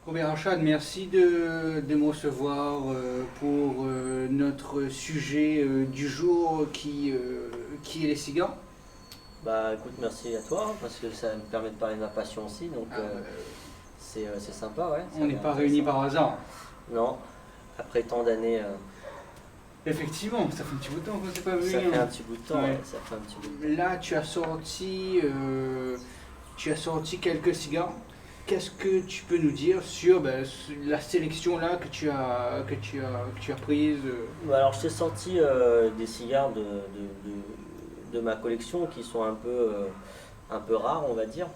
Robert Rachad, merci de me recevoir pour notre sujet du jour qui est les cigares. Bah écoute, merci à toi, hein, parce que ça me permet de parler de ma passion aussi, donc Ah, c'est sympa, ouais, ça on a n'est l'air pas réunis intéressant. par hasard. Non, après tant d'années, Effectivement, ça fait un petit bout de temps qu'on ne s'est pas vu. ça fait Hein. un petit bout de temps, Ouais. ouais, ça fait un petit bout de temps. Là, tu as sorti quelques cigares. Qu'est-ce que tu peux nous dire sur la sélection là que tu as prise Bah, alors je t'ai sorti des cigares de ma collection qui sont un peu rares, on va dire.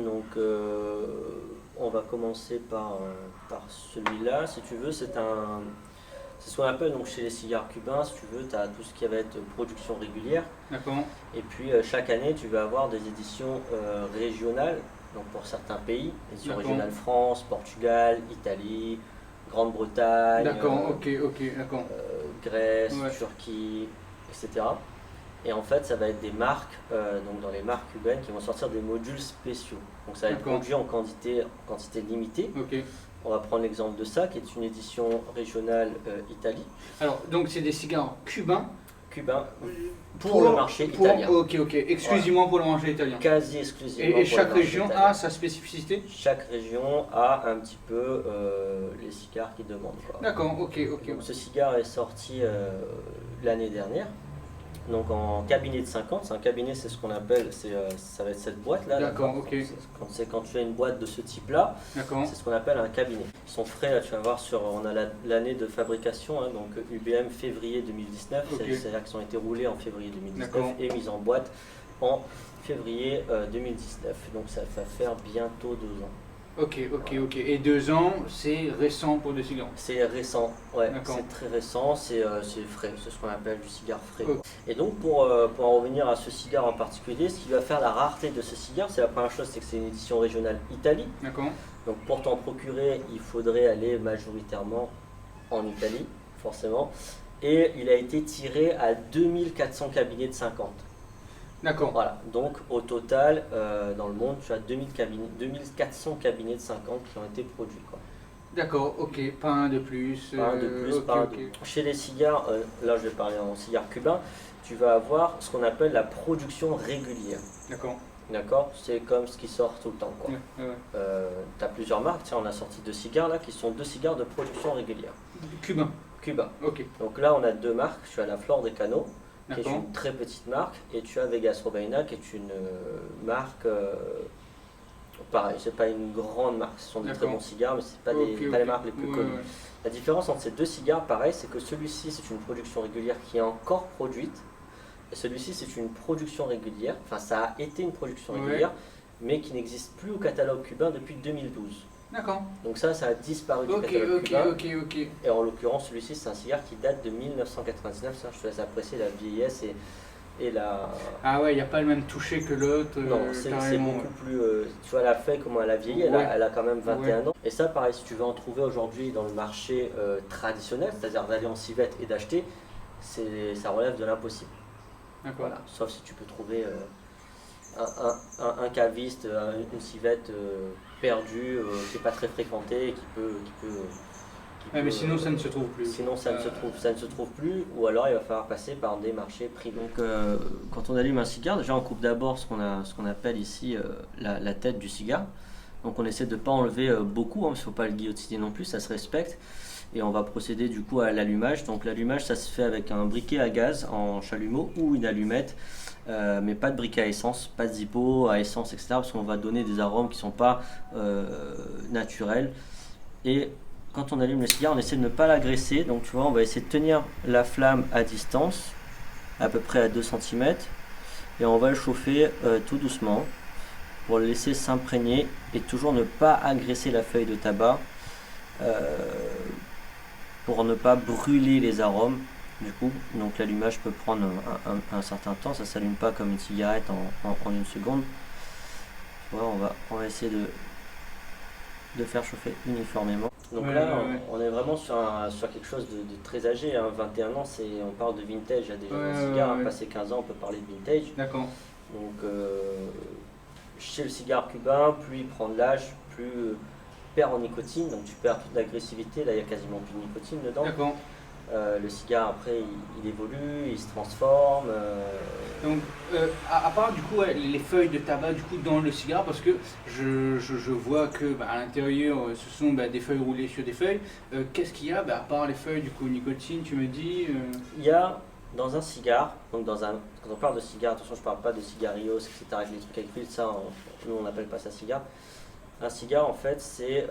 Donc on va commencer par celui-là, si tu veux, c'est ce qu'on appelle donc chez les cigares cubains, si tu veux, tu as tout ce qui va être production régulière. D'accord, Et puis chaque année, tu vas avoir des éditions régionales, donc pour certains pays, éditions d'accord, régionales France, Portugal, Italie, Grande-Bretagne, d'accord, ok, d'accord. Grèce, Ouais, Turquie, etc. Et en fait, ça va être des marques, donc dans les marques cubaines, qui vont sortir des modules spéciaux. Donc ça va être d'accord, produit en quantité limitée. ok. On va prendre l'exemple de ça, qui est une édition régionale Italie, Alors, donc c'est des cigares cubains cubain, pour le marché italien. Ok, Voilà. exclusivement pour le marché italien. Quasi exclusivement Et pour le chaque marché région italien. a sa spécificité? Chaque région a un petit peu les cigares qu'ils demandent, quoi. D'accord, ok. Donc, ce cigare est sorti l'année dernière, donc en cabinet de 50. C'est un cabinet, c'est ce qu'on appelle, ça va être cette boîte là. D'accord, ok, Quand tu as une boîte de ce type là, d'accord, c'est ce qu'on appelle un cabinet. Ils sont frais, là tu vas voir, on a l'année de fabrication, hein, donc UBM février 2019, ok, c'est-à-dire qu'ils ont été roulés en février 2019 d'accord. et mis en boîte en février 2019. Donc ça va faire bientôt 2 ans. Ok. Et 2 ans, c'est récent pour des cigares. C'est récent, ouais, D'accord. c'est très récent, c'est frais, c'est ce qu'on appelle du cigare frais. Ok. Et donc pour en revenir à ce cigare en particulier, ce qui va faire la rareté de ce cigare, c'est la première chose, c'est que c'est une édition régionale Italie. D'accord, Donc pour t'en procurer, il faudrait aller majoritairement en Italie, forcément. Et il a été tiré à 2400 cabinets de 50. d'accord. Voilà, donc au total, dans le monde, tu as 2400 cabinets de 50 qui ont été produits, quoi. D'accord, ok, pas un de plus. Pas un de plus, Ok, pas un de ok. moins. Chez les cigares, là je vais parler en cigare cubain, tu vas avoir ce qu'on appelle la production régulière. D'accord. D'accord? C'est comme ce qui sort tout le temps, quoi. Ouais. Tu as plusieurs marques, tiens, on a sorti 2 cigares là qui sont 2 cigares de production régulière. Cubain, Cuba. ok, Donc là on a 2 marques, tu as la Flor de Cano, qui est d'accord. une très petite marque, et tu as Vegas Robaina qui est une marque, pareil, c'est pas une grande marque, ce sont des très D'accord. bons cigares, mais c'est pas, Ok, pas les ok. marques les plus Ouais, connues. ouais. La différence entre ces 2 cigares, pareil, c'est que celui-ci c'est une production régulière qui est encore produite, et celui-ci c'est une production régulière, enfin ça a été une production Ouais. régulière, mais qui n'existe plus au catalogue cubain depuis 2012. D'accord. Donc ça a disparu du Ok, catalogue cubain. ok. Et en l'occurrence, celui-ci, c'est un cigare qui date de 1999. Ça, je te laisse apprécier la vieillesse et la. Ah ouais, il n'y a pas le même toucher que l'autre. Non, c'est Carrément. beaucoup plus. Tu vois, la feuille, comment elle a vieilli, Ouais. elle a quand même 21 ans. Et ça, pareil, si tu veux en trouver aujourd'hui dans le marché traditionnel, c'est-à-dire d'aller en civette et d'acheter, ça relève de l'impossible. D'accord. Voilà. Sauf si tu peux trouver un caviste, une civette perdue, qui n'est pas très fréquentée et qui peut. Ah, mais sinon, ça ne se trouve plus. Sinon, ça ne se trouve plus, ou alors il va falloir passer par des marchés privés. Donc, quand on allume un cigare, déjà on coupe d'abord ce qu'on appelle ici la tête du cigare. Donc, on essaie de ne pas enlever beaucoup, parce qu'il ne faut pas le guillotiner non plus, ça se respecte. Et on va procéder du coup à l'allumage. Donc, l'allumage, ça se fait avec un briquet à gaz en chalumeau ou une allumette, mais pas de briquet à essence, pas de zippo à essence, etc. Parce qu'on va donner des arômes qui ne sont pas naturels. Et quand on allume le cigare, on essaie de ne pas l'agresser. Donc tu vois, on va essayer de tenir la flamme à distance, à peu près à 2 cm. Et on va le chauffer tout doucement pour le laisser s'imprégner et toujours ne pas agresser la feuille de tabac pour ne pas brûler les arômes. Du coup, donc l'allumage peut prendre un certain temps. Ça ne s'allume pas comme une cigarette en 1 seconde. Voilà, on va essayer de faire chauffer uniformément. Donc Ouais, là, ouais. on est vraiment sur quelque chose de très âgé, hein. 21 ans, on parle de vintage. Il y a déjà Ouais, un cigare, ouais. passé 15 ans, on peut parler de vintage. D'accord. Donc chez le cigare cubain, plus il prend de l'âge, plus perds en nicotine, donc tu perds toute l'agressivité, là il n'y a quasiment plus de nicotine dedans. D'accord. Le cigare après il évolue, il se transforme. Donc, à part du coup ouais, les feuilles de tabac du coup dans le cigare, parce que je vois que à l'intérieur ce sont des feuilles roulées sur des feuilles. Qu'est-ce qu'il y a à part les feuilles du coup nicotine, tu me dis Il y a dans un cigare, donc quand on parle de cigare, attention je parle pas de cigarillos, etc. avec les trucs avec fil, ça nous on n'appelle pas ça cigare. Un cigare en fait c'est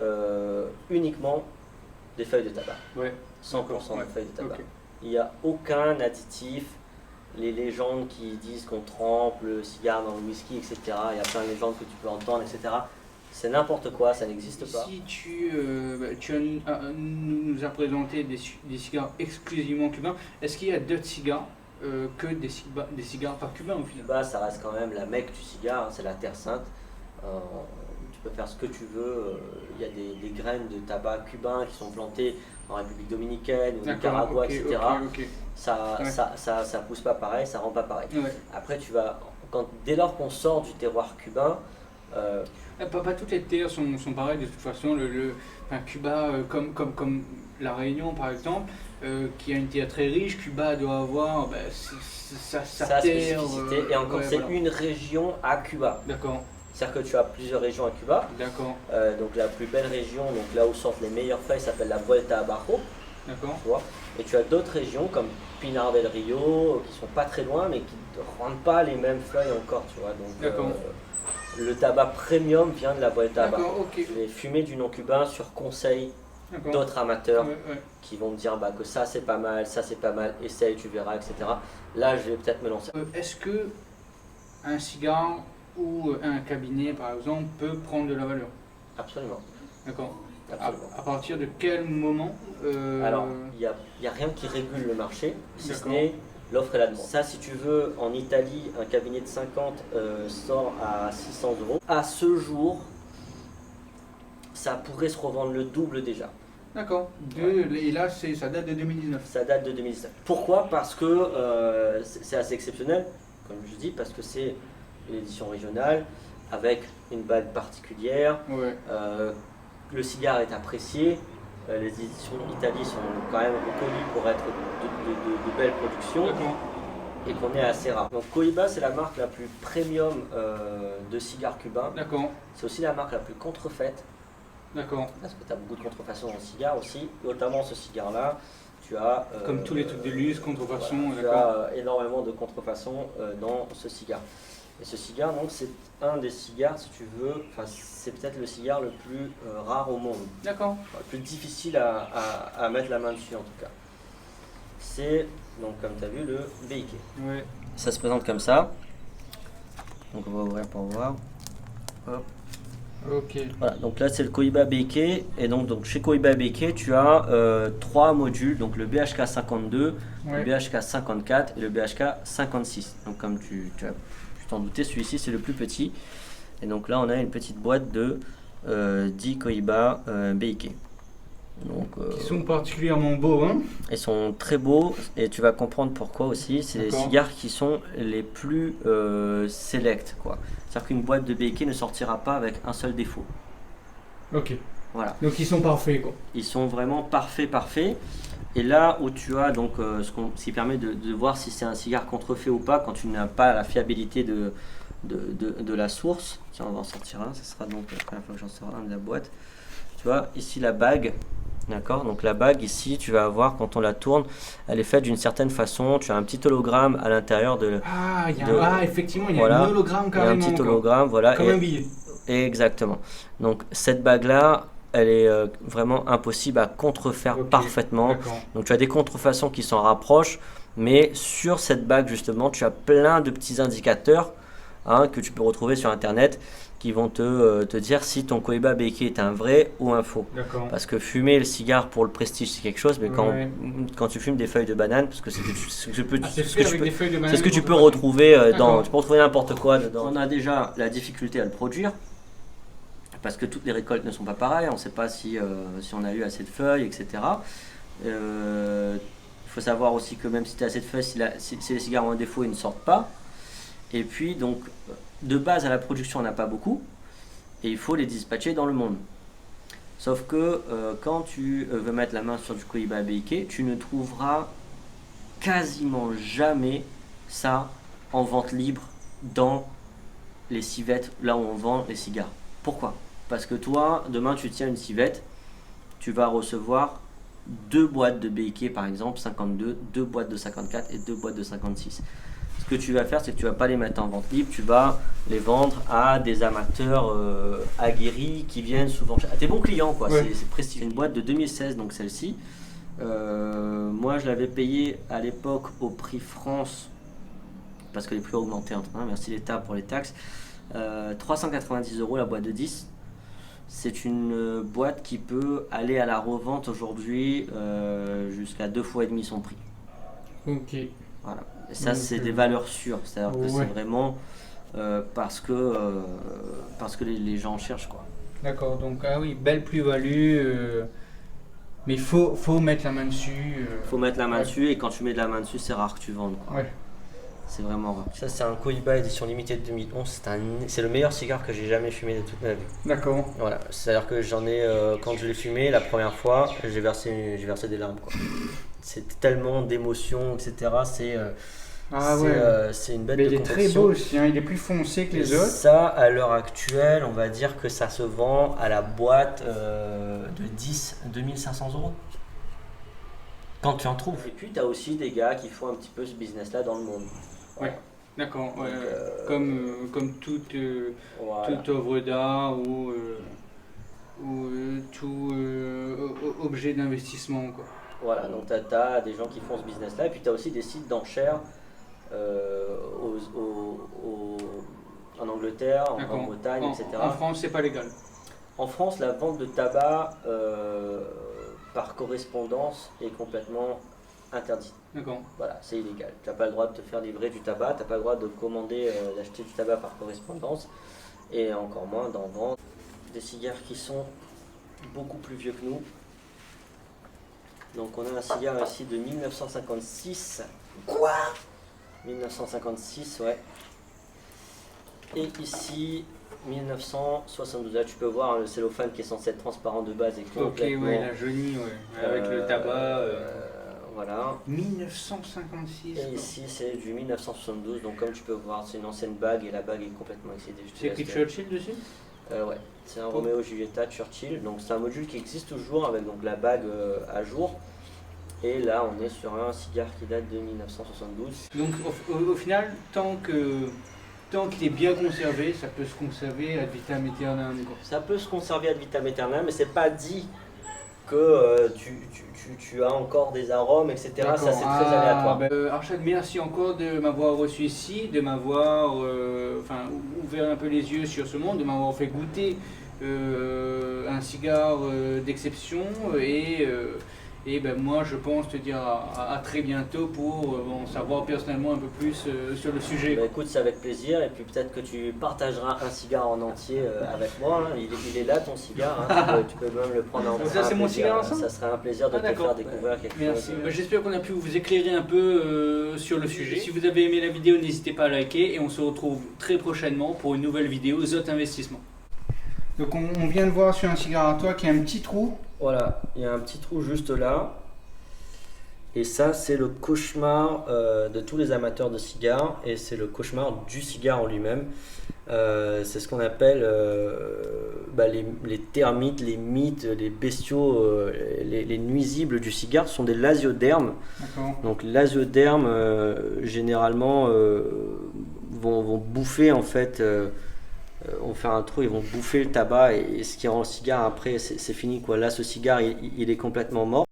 uniquement des feuilles de tabac. Ouais. 100% de feuilles de tabac. Okay. Il n'y a aucun additif. Les légendes qui disent qu'on trempe le cigare dans le whisky, etc. Il y a plein de légendes que tu peux entendre, etc. C'est n'importe quoi, ça n'existe pas. Si tu nous as présenté des cigares exclusivement cubains, est-ce qu'il y a d'autres cigares que des cigares pas cubains au final? Ça reste quand même la mecque du cigare, c'est la Terre Sainte. Tu peux faire ce que tu veux. Il y a des graines de tabac cubain qui sont plantées en République dominicaine, au Nicaragua, etc. Okay. Ça pousse pas pareil, ça rend pas pareil. Ouais. Après, dès lors qu'on sort du terroir cubain, pas toutes les terres sont pareilles de toute façon. Cuba, comme la Réunion par exemple, qui a une terre très riche, Cuba doit avoir sa terre. Spécificité. Et encore, c'est une région à Cuba. D'accord. C'est-à-dire que tu as plusieurs régions à Cuba. D'accord. Donc la plus belle région, donc là où sortent les meilleures feuilles, s'appelle la Vuelta a Bajo. D'accord. Tu vois. Et tu as d'autres régions comme Pinar del Rio, qui sont pas très loin, mais qui ne rendent pas les mêmes feuilles encore, tu vois. Donc, le tabac premium vient de la Vuelta a Bajo. Okay. Je vais fumer du non cubain sur conseil d'autres amateurs qui vont me dire que ça c'est pas mal, essaye, tu verras, etc. Là, je vais peut-être me lancer. Est-ce que un cigare ou un cabinet, par exemple, peut prendre de la valeur? Absolument. D'accord. Absolument. À partir de quel moment Alors, il n'y a rien qui régule le marché, si ce n'est l'offre et la demande. Ça, si tu veux, en Italie, un cabinet de 50 sort à 600 euros. À ce jour, ça pourrait se revendre le double déjà. D'accord. Et là, ça date de 2019. Ça date de 2019. Pourquoi? Parce que c'est assez exceptionnel, comme je dis, parce que c'est une édition régionale avec une bague particulière. Ouais. Le cigare est apprécié. Les éditions Italie sont quand même reconnues pour être de belles productions. D'accord. Et qu'on est assez rare. Donc Cohiba, c'est la marque la plus premium de cigares cubains. D'accord. C'est aussi la marque la plus contrefaite. D'accord. Parce que tu as beaucoup de contrefaçons dans le cigare aussi. Notamment ce cigare-là, tu as... comme tous les trucs de luxe, contrefaçon, voilà, tu as énormément de contrefaçons dans ce cigare. Et ce cigare, donc, c'est un des cigares, si tu veux, c'est peut-être le cigare le plus rare au monde. D'accord. Le plus difficile à mettre la main dessus, en tout cas. C'est, donc, comme tu as vu, le BIK. Ouais. Ça se présente comme ça. Donc, on va ouvrir pour voir. Hop. Ok. Voilà, donc là, c'est le Cohiba BIK. Et donc chez Cohiba BIK, tu as 3 modules, donc le BHK 52, le BHK 54 et le BHK 56. Donc, comme tu as t'en douter, celui-ci c'est le plus petit. Et donc là on a une petite boîte de 10 Cohiba BIK. Donc, qui sont particulièrement beaux, hein. Ils sont très beaux et tu vas comprendre pourquoi aussi. C'est les cigares qui sont les plus select, quoi. C'est-à-dire qu'une boîte de BIK ne sortira pas avec un seul défaut. Ok. Voilà. Donc ils sont parfaits, quoi. Ils sont vraiment parfaits. Et là où tu as donc ce qui permet de voir si c'est un cigare contrefait ou pas quand tu n'as pas la fiabilité de la source. Tiens, on va en sortir un, ce sera donc la première fois que j'en sors un de la boîte. Tu vois, ici la bague, d'accord? Donc la bague ici, tu vas voir quand on la tourne, elle est faite d'une certaine façon. Tu as un petit hologramme à l'intérieur de... effectivement, il y a un hologramme carrément. Il y a un petit hologramme, voilà. Comme un billet. Exactement. Donc cette bague-là, elle est vraiment impossible à contrefaire parfaitement. Donc tu as des contrefaçons qui s'en rapprochent, mais sur cette bague justement, tu as plein de petits indicateurs que tu peux retrouver sur internet qui vont te dire si ton Cohiba BIK est un vrai ou un faux. Parce que fumer le cigare pour le prestige c'est quelque chose, mais quand tu fumes des feuilles de banane, parce que c'est ce que tu peux retrouver dans, tu peux retrouver n'importe quoi dedans. On a déjà la difficulté à le produire. Parce que toutes les récoltes ne sont pas pareilles, on ne sait pas si on a eu assez de feuilles, etc. Il faut savoir aussi que même si tu as assez de feuilles, si les cigares ont un défaut, ils ne sortent pas. Et puis, donc, de base à la production, on n'a pas beaucoup. Et il faut les dispatcher dans le monde. Sauf que quand tu veux mettre la main sur du Cohiba BIK, tu ne trouveras quasiment jamais ça en vente libre dans les civettes, là où on vend les cigares. Pourquoi? Parce que toi, demain tu tiens une civette, tu vas recevoir 2 boîtes de BIK par exemple, 52, 2 boîtes de 54 et 2 boîtes de 56. Ce que tu vas faire, c'est que tu vas pas les mettre en vente libre, tu vas les vendre à des amateurs aguerris qui viennent souvent, à tes bons clients quoi. Ouais. C'est prestigieux. Une boîte de 2016, donc celle-ci. Moi je l'avais payée à l'époque au prix France, parce que les prix ont augmenté entre temps, merci l'État pour les taxes. 390 € la boîte de 10. C'est une boîte qui peut aller à la revente aujourd'hui jusqu'à 2 fois et demi son prix. Ok. Voilà. Et ça, Donc, c'est des valeurs sûres. C'est-à-dire que ouais. c'est vraiment parce que les gens cherchent, quoi. D'accord, donc ah oui, belle plus-value, mais faut mettre la main dessus. Faut mettre la main Ouais. dessus, et quand tu mets de la main dessus, c'est rare que tu vendes, quoi. Ouais. C'est vraiment rare. Ça, c'est un Cohiba édition limitée de 2011. C'est le meilleur cigare que j'ai jamais fumé de toute ma vie. D'accord. Voilà, c'est-à-dire que j'en ai, quand je l'ai fumé la première fois, j'ai versé des larmes, quoi. C'est tellement d'émotions, etc. Ah ouais. C'est une bête Mais de il est très compétition. beau aussi, hein, il est plus foncé que les Et autres. ça, à l'heure actuelle, on va dire que ça se vend à la boîte de 2500 €. Quand tu en trouves. Et puis, tu as aussi des gars qui font un petit peu ce business-là dans le monde. Ouais. D'accord. Ouais, Donc, comme toute, voilà. toute œuvre d'art ou tout objet d'investissement, quoi. Voilà, donc tu as des gens qui font ce business-là, et puis tu as aussi des sites d'enchères en Angleterre, en D'accord. Grande-Bretagne, etc. En France, c'est pas légal. En France, la vente de tabac par correspondance est complètement interdite. D'accord. Voilà, c'est illégal. Tu n'as pas le droit de te faire livrer du tabac, tu n'as pas le droit de commander, d'acheter du tabac par correspondance, et encore moins d'en vendre. Des cigares qui sont beaucoup plus vieux que nous. Donc on a un cigare ici de 1956. Quoi? 1956, ouais. Et ici, 1972. Là, tu peux voir hein, le cellophane qui est censé être transparent de base et Ok, complètement... ouais, la jaunie, ouais. Avec le tabac. Voilà. 1956. Et ici, c'est du 1972. Donc comme tu peux voir, c'est une ancienne bague et la bague est complètement excédée. C'est écrit Churchill dessus? Ouais, c'est un Romeo Giulietta Churchill. Donc c'est un module qui existe toujours avec donc la bague à jour. Et là, on est sur un cigare qui date de 1972. Donc au final, tant qu'il est bien conservé, ça peut se conserver ad vitam aeternam, quoi. Ça peut se conserver ad vitam aeternam, mais c'est pas dit que tu as encore des arômes, etc. Ça, c'est très aléatoire. Arshad, merci encore de m'avoir reçu ici, de m'avoir ouvert un peu les yeux sur ce monde, de m'avoir fait goûter un cigare d'exception et moi je pense te dire à très bientôt pour en savoir personnellement un peu plus sur le sujet. Bah, écoute, c'est avec plaisir, et puis peut-être que tu partageras un cigare en entier avec moi. Hein. Il est là ton cigare, hein. tu peux même le prendre en main. Ça c'est mon cigare ensemble? Ça serait un plaisir de te faire découvrir quelque Merci. chose. J'espère qu'on a pu vous éclairer un peu sur le sujet. Si vous avez aimé la vidéo, n'hésitez pas à liker et on se retrouve très prochainement pour une nouvelle vidéo Zot Investissement. Donc on vient de voir sur un cigare à toi qui a un petit trou. Voilà, il y a un petit trou juste là. Et ça, c'est le cauchemar de tous les amateurs de cigares, et c'est le cauchemar du cigare en lui-même. C'est ce qu'on appelle les termites, les mites, les bestiaux, les nuisibles du cigare. Ce sont des lasiodermes. Donc les lasiodermes, généralement, vont bouffer en fait... on fait un trou, ils vont bouffer le tabac, et ce qui rend le cigare après c'est fini, quoi. Là, ce cigare il est complètement mort.